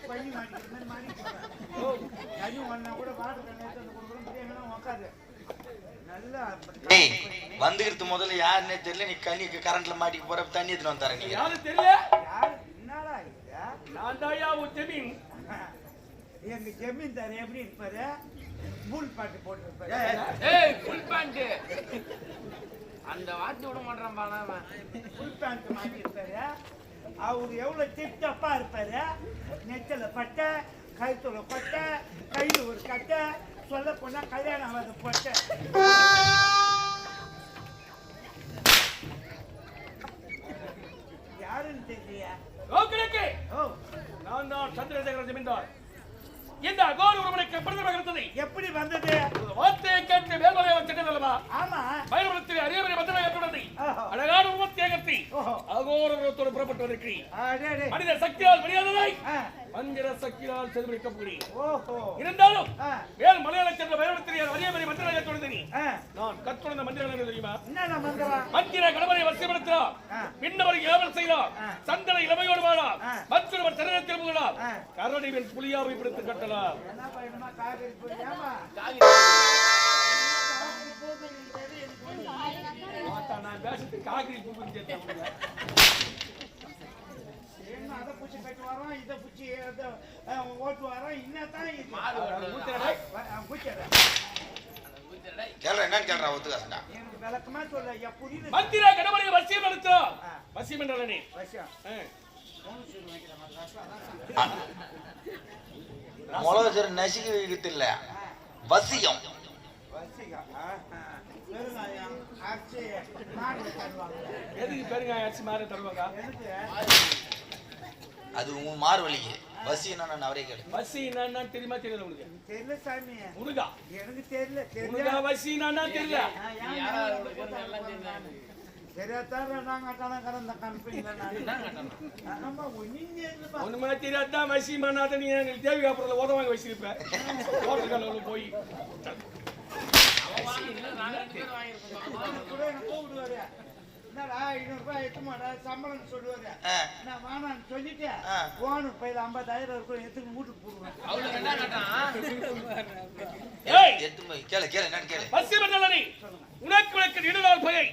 பண்ணி மாட்டிக்கிற மாதிரி கனி ஒன்னா கூட வாட்டர் கண்ணு கொடுக்குறோம் உட்காரு நல்லா வந்துக்கிறது முதல்ல யாருன்னே தெரியல. நீ கனி கரண்ட்ல மாட்டிக்க போற தண்ணி எடுத்துட்டு வந்தாரு. நீ யாரு தெரியல? யாரு என்னடா நான் தாயா உன் ஜமீன். எங்க ஜமீன்தார் எப்படி இருப்பாரு? ஃபுல் பாட்டு போட்டுருப்பாரு. ஏய் ஃபுல் பேண்ட் அந்த வாட்டி விட மாட்டான் பானா. ஃபுல் பேண்ட் மாட்டி இருப்பாரு. அவரு எவ்வளவு டிப்டப்பா இருப்பாரு. நெத்தில பட்டை, கழுத்துல பட்டை, கையில ஒரு கட்டை, சொல்ல போனா கல்யாணம் ஆகாத பட்டை. யாருன்னு தெரியலையா? நான் தான் சந்திரசேகர ஜமீன்தார். இந்த அகோர உறவனுக்கு பிரதமர் எப்படி வந்தது? வார்த்தையை கேட்டு மேல்மலை வச்சிட்டதல்லவா? ஆமா. பயணத்தில் அறியவரை மந்திரம் ஏற்றுள்ளது. அழகான உருவத்தை ஏகத்தி அகோர உருவத்தோடு புறப்பட்டு வருகிறேன். மனித சக்தியால் முடியாததாய் மந்திர சக்தியால் செதுமிக்க போகிறேன். இருந்தாலும் மேல் மலையாள சென்ற பயணத்தில் அறியவரை மந்திரம் ஏற்றுள்ளது. நான் கற்றுள்ள மந்திரம் என்ன தெரியுமா? என்ன மந்திரம்? மந்திர கடவுளை வசியப்படுத்தலாம், பின்னவரை ஏவல் செய்யலாம், சந்தனை இளமையோடு வாழலாம், மற்றொருவர் தருணத்தில் போகலாம், கரடிவில் புலியாவை பிடித்து கட்டலாம். என்ன பயணமா? காவிரி போறியாமா? நான் பேசிட்டு காகிரி பூமின்னு சேர்த்தேன். அதை பூச்சி கட்டி வரோம், இதை பூச்சி ஓட்டு வரோம். இன்னத்தான் என்னன்னு கேள்றா ஒத்துக்காசா? எனக்கு விளக்கமா சொல்ல. புரியுது. மந்திர கடவுளை வசியம் எடுத்தோம். வசியம் என்றாலே மொளகச்சேரி நசுக்கி வைக்கிறது இல்ல, வசியம். எதுக்கு பெருங்காயம் அரிசி மாற தருவாங்க? அது உங்க மார்வழிக்கு. வசி என்ன அவரே கேளு. வசி என்ன தெரியுமா? தெரியல உனக்கு? தெரியல சாமி. முருகா எனக்கு தெரியல. முருகா வசி என்ன தெரியல? ஒண்ணுமே தெரியாதான் வசி மண்ணாத. நீ எங்களுக்கு தேவி காப்புறதுல உத வாங்க வச்சிருப்பேன். ஹோட்டல்களில் போய் சம்பளம் சொல்லுவாரு. நான் வேணான்னு சொல்லிட்டு போன பையில 50,000 இருக்கும் எடுத்துக்கு வீட்டுக்கு போடுவேன். உனக்கு நீண்டநாள் பகை.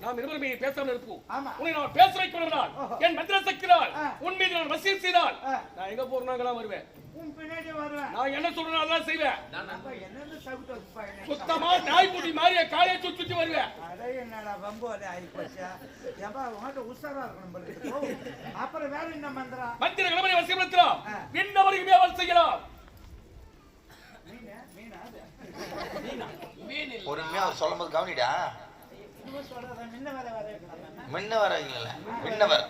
நாம் இருவருமே பேசாமல் இருப்போம். உன்னை நான் பேச வைக்கொண்டால் என் மந்திர சக்தியால் உன் மீது நான் வசியம் செய்தால் நான் எங்க போறேன் வருவேன். பின்னாடி வருவேன். நான் என்ன சொல்றேன் அதான் செய்வேன். சுத்தமா சுத்தமா நாய்க்குட்டி மாதிரியே காலையை சுத்தி வருவேன். என்னடா பம்பு ஆகி போச்சா? உஷாரா இருக்கணும். அப்புறம் வேற என்ன மந்திரம்? மந்திர கடவுளை வசியப்படுத்தலாம், பின்னவரையுமே அவள் செய்யலாம். பொறுமையா அவர் சொல்லும் போது கவனிடா. முன்ன வர இல்ல, பின்னவர்.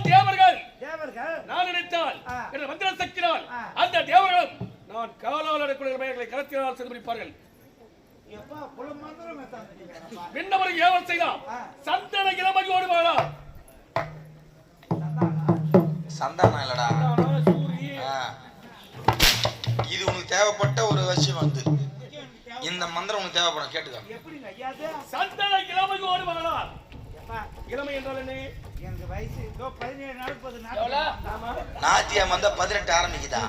தேவர்கள் நான் நினைத்தால் மந்திர சக்தியால் அந்த தேவர்களும் நான் காலால் அடக்கூடிய மயங்களை கரத்தினால் செதுமிப்பார்கள். பின்னவரை ஏவல் செய்யலாம், சந்தன இளமையோடு வாழலாம். சந்தானம் இல்லடா, இது உனக்கு தேவைப்பட்ட ஒரு விஷயம். வந்து இந்த மந்திரம் உனக்கு தேவைப்படும், கேட்டுக்க. சந்தன இளமையோடு வாழலாம். இளமை என்றால் என்ன? எனக்கு வயசு 17 நாள் 10 நாத்தியம் வந்தா 18 ஆரம்பிக்குதா?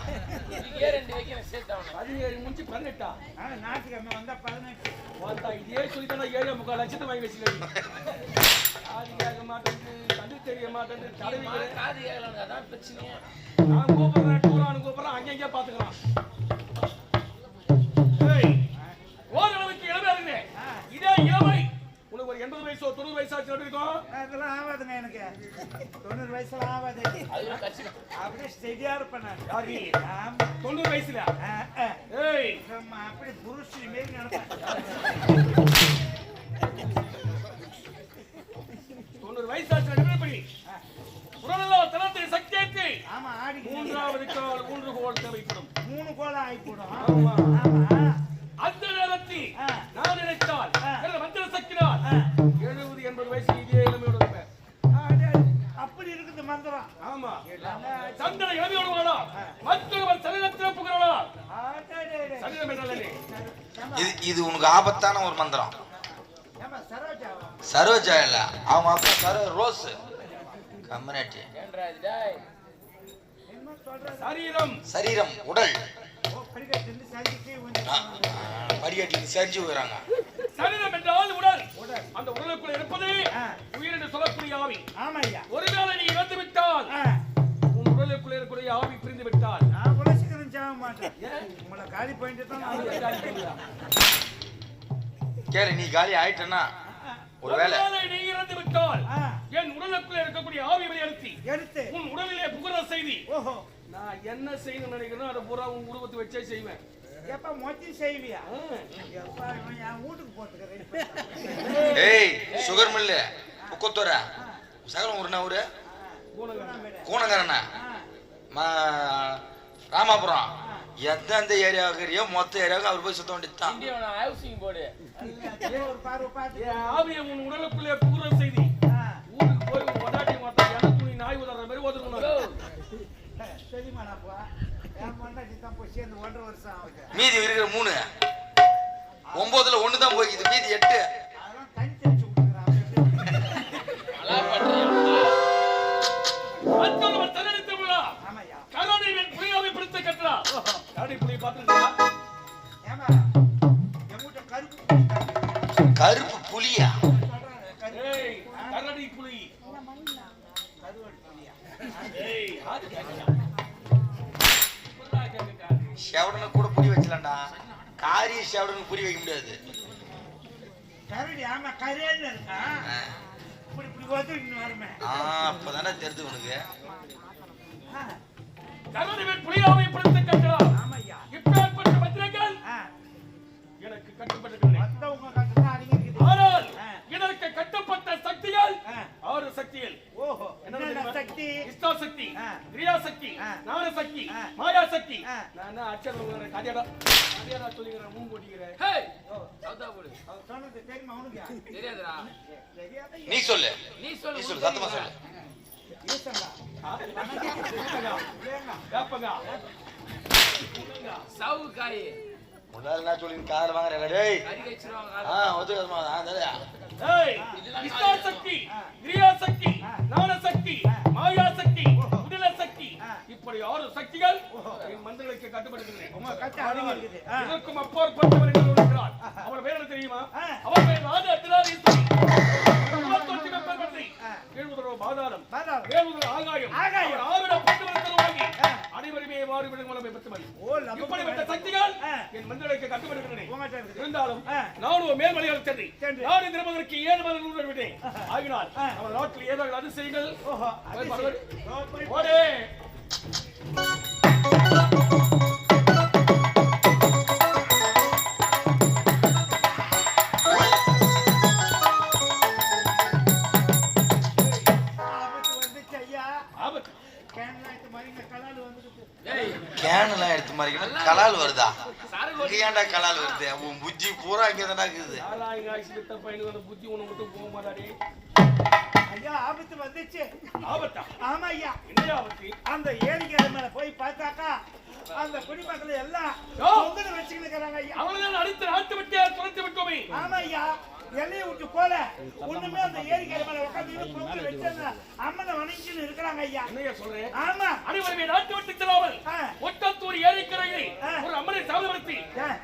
17 முடிச்சு 18 நாட்டுக்கிழமை வந்தா 18. இதே சொல்லித்தான் 7.25 லட்சத்தை வாங்கி வச்சுக்கிறேன். காது கேட்க மாட்டேன், கண்டு தெரிய மாட்டேன், காது கேட்கலாம். அதான் பிரச்சனை. நான் கூப்பிடுறேன், டூரானு கூப்பிடுறேன், அங்கங்கே பார்த்துக்கலாம். ஓரளவுக்கு இளமையா இருந்தேன். இதே இளமை உனக்கு ஒரு 80 வயசோ 90 வயசாச்சு இருக்கும். அதெல்லாம் ஆகாதுங்க. எனக்கு 90 வயசுல ஆகாது. அப்படியே ஸ்டெடியா இருப்பேன் நான். 90 வயசுல அப்படி புருஷி மாரி நடப்பேன். 90 வயசாச்சு நடுப்படி உடனே தனத்தை சக்தியத்தை. ஆமா, ஆடி மூன்றாவது கால் ஊன்றுகோல் தேவைப்படும். 3 கோல் ஆயிப்படும். ஆமா ஆமா. அந்த நேரத்தில் நான் நினைத்தால் மந்திர சக்தியால் 70-80 வயசு இதே இளமையோடு இருப்பேன். அப்படி இருக்குது மந்திரம். ஆமா, சந்தன இளமையோடு வாழலாம், மற்றொருவர் சரீரத்தில் புகழலாம். சரீரம் என்றால் இது உனக்கு ஆபத்தான ஒரு மந்திரம். சரோஜா இல்ல அவங்க அப்பா ரோஸ் கம்யூனிட்டி. சரீரம் உடல் படிக்கட்டில் சரிஞ்சு போயிறாங்க. சரீரம் என்றால் உடல். அந்த உடலுக்குள் இருப்பது உயிர் என்று சொல்லக்கூடிய ஆவி. ஆமாய்யா. ஒருவேளை நீ இறந்து விட்டால் உன் உடலுக்குள் இருக்கக்கூடிய ஆவி பிரிந்து விட்டால் நான் உலசிக்கிறேன் சாக மாட்டேன். உங்களை காலி பண்ணிட்டு தான் கேளு. நீ காலி ஆயிட்டனா ஒருவேளை நீ இறந்து விட்டால் என் உடலுக்குள் இருக்கக்கூடிய ஆவி எடுத்து உன் உடலிலே புகுற செய்தி. ஓஹோ, நான் என்ன செய்யணும்னு நினைக்கிறேன் அதை பூரா உன் உருவத்தை வச்சே செய்வேன். எப்ப மொத்தி செய்வியா? எப்ப என் வீட்டுக்கு போட்டுக்கிறேன். ஏய் சுகர் மில்லு புக்கத்தோர சகலம் ஊருனா ஊரு கூனங்கரண்ணா ராமாபுரம் எந்தெந்த ஏரியாவுக்கு மொத்த ஏரியாவுக்கு அவர் போய் சுத்த வேண்டியதுதான். ஆவியை உன் உடலுக்குள்ளே புகுற செய்தி. ஊருக்கு போய் உன் கொண்டாட்டி மாட்டா என துணி நாய் உதற மாதிரி ஒதுக்கணும். சரிமாப்பா, என் கொண்டாட்டி தான் போய் சேர்ந்து 1.5 வருஷம் ஆகுது. மீதி இருக்கிற 3 9ல 1 தான் போய்க்குது. மீதி 8 அதெல்லாம் தனி தெரிச்சு கொடுக்குறான். ஆமாய்யா. கருணையின் புலியாவை பிடித்து கட்டுறா. கருணை புலியை பார்த்துருக்கியா? ஏமா எங்கூட்ட கருப்பு புலியா? ஏய் கருணை புலி. கருவடி புலியா? ஏய் அது கேட்கல. ஷெவடன கூட புரி வச்சலடா. காரி ஷெவடன புரி வைக்க முடியாது. கரடி ஆமா கரேன்னு இருக்கா. இப்படி ஓதுன்னு வரமே. அப்பதானே தெரிது உனக்கு. கருணை புலியாவை பிடித்து கட்டுறா. ஆமாய்யா. இப்பேற்பட்ட பத்திரங்கள் எனக்கு கட்டுப்பட்டிருக்கிறது. மத்தவங்க கட்டுனா அடங்கிக்குது. ஆனால் எனக்கு கட்டப்பட்ட சக்திகள் 6 சக்திகள். ஓஹோ, என்ன சக்தி? இஷ்டா சக்தி, கிரியா சக்தி, ஞான சக்தி, மாயா சக்தி. நான் அச்சரவங்க கதையடா சொல்லிக்கிறேன். மூணு போட்டிக்கிறேன். ஹேய் சவுதா போடு. அவன் சொன்னது தெரியுமா உனக்கு? தெரியாதுடா. நீ சொல்லு. நீ சொல்லு சத்தமா சொல்லு. ஈசங்கா காப்பங்க சாவு காய் முன்னால நான் சொல்லி கார் வாங்குறேன். டேய் கறி வெச்சிருவாங்க. ஒதுக்கமா அதடா. ஏய் இஷ்டா சக்தி, கிரியா சக்தி, ஞான சக்தி, மாயா சக்தி, உடல சக்தி. இப்படி 6 சக்திகள் என் மந்திரங்களுக்கு கட்டுப்பட்டிருக்கிறேன். உங்க கட்ட அடங்கிக்குது. இதற்கும் அப்பாற்பட்டவர் என்று இருக்கிறார். அவர் பேர் என்ன தெரியுமா? அவர் பேர் ராஜாதிராஜேஸ்வரி. தொட்டி வெப்பகத்தை எழுதுறோ பாதாளம் வேலுதோ ஆகாயம் அவர் ஆவிட பட்டவர்கள் வாங்கி அனைவருமே மாறுபடும் மலமை பெற்றவர். இப்படிப்பட்ட சக்திகள் என் மந்திரங்களுக்கு கட்டுப்பட்டிருக்கிறேன். இருந்தாலும் நானும் மேல்மலையால் சென்று நான் திரும்பதற்கு 7 மாதங்கள் விட்டேன். ஆகினால் நம்ம நாட்டில் ஏதாவது அதிசயங்கள் ஓடே கேனெல்லாம் எடுத்து மாதிரி கலால் வருதா? ஏன்டா கலால் வருது? உன் புத்தி பூரா இங்கதானா இருக்குது. புத்தி உன மட்டும் போக மாட்டாடி. ஐயா ஆபத்து வந்துச்சு. ஆபத்தா? ஆமா ஐயா. என்ன ஆபத்து? அந்த ஏரிக்கரை மேல போய் பார்த்தாக்கா அந்த குடிமக்கள் எல்லாம் பொங்கல் வச்சுக்கிட்டு இருக்காங்க ஐயா. அவங்கள அடித்து நாட்டு விட்டு துரத்தி விட்டோமே. ஆமா ஐயா. எல்லையை விட்டு போல ஒண்ணுமே அந்த ஏரிக்கரை மேல உட்காந்து பொங்கல் வச்சு அம்மனை வணங்கின்னு இருக்கிறாங்க ஐயா. என்னையா சொல்றேன்? ஆமா. அனைவருமே நாட்டு விட்டு செல்லாமல் ஒட்டத்தூர் ஏரிக்கரையில் ஒரு அம்மனை சாதப்படுத்தி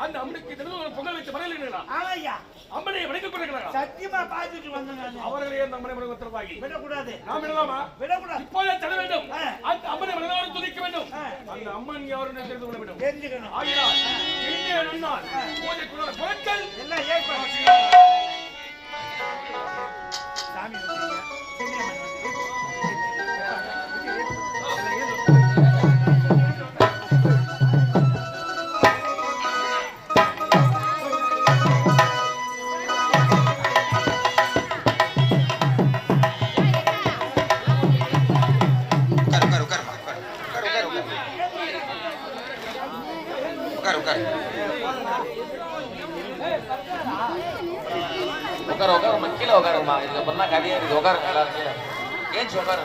அந்த அம்மனுக்கு தினமும் ஒரு பொங்கல் வச்சு மறையலீங்களா? ஆமா ஐயா. அம்மனை வணங்கிக் கொண்டிருக்கிறாங்க. சத்தியமா பார்த்துட்டு வந்தேன். அவர்களே அந்த அம்மனை வணங்க உத்தரவாகி விடக்கூடாது. நாம் விடலாமா? விடக்கூடாது. இப்போதே செல்ல வேண்டும். அந்த அம்மனை வணங்காமல் துதிக்க வேண்டும். அந்த அம்மன் யாருன்னு தெரிந்து கொள்ள வேண்டும். தெரிஞ்சுக்கணும். ஆகினால் இங்கே நன்னாள் பூஜைக்குள்ள பொருட்கள் எல்லாம் ஏற்பாடு சாமி உட்கார கீழே உட்காருமா. இதுக்கப்புறம் தான் கதையா இருக்கு. உட்கார ஏன் உட்காரு.